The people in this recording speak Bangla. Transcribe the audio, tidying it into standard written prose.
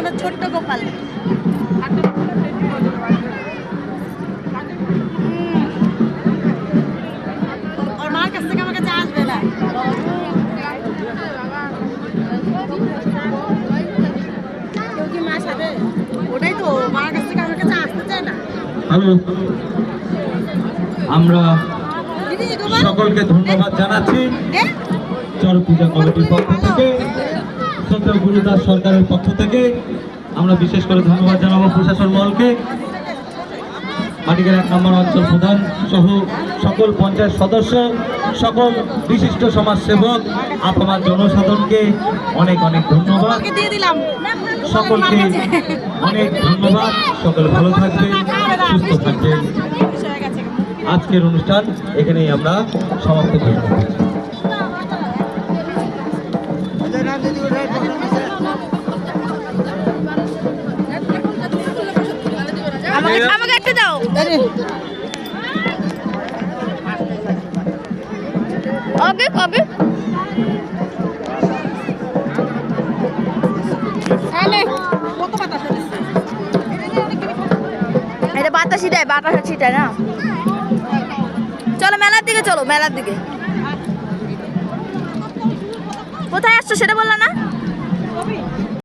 মানে ছোট্ট গোপাল। ওর মার কাছ থেকে আমার কাছে আসবে না। কেউ কি মার সাথে? ওটাই তো, মার কাছ থেকে আমার কাছে আসতে চায় না। হ্যালো, আমরা সকলকে ধন্যবাদ জানাচ্ছি চর পূজা কমিটির পক্ষ থেকে, সত্য গুরুদাস সরকারের পক্ষ থেকে। আমরা বিশেষ করে ধন্যবাদ জানাবো প্রশাসন মহলকে, মাটিকের 1 নম্বর অঞ্চল প্রধান সহ সকল পঞ্চায়েত সদস্য, সকল বিশিষ্ট সমাজসেবক, আপনার জনসাধারণকে অনেক অনেক ধন্যবাদ। সকলকে অনেক ধন্যবাদ। সকল ভালো থাকবেন, সুস্থ থাকবেন। আজকের অনুষ্ঠান এখানেই আমরা সমাপ্ত করব। আমাকে একটা দাও। ওকে কবে? এটা বাতাসি দেয়, বাতাস ছিটায় না। চলো মেলার দিকে, চলো মেলার দিকে। কোথায় আসছো সেটা বললা না?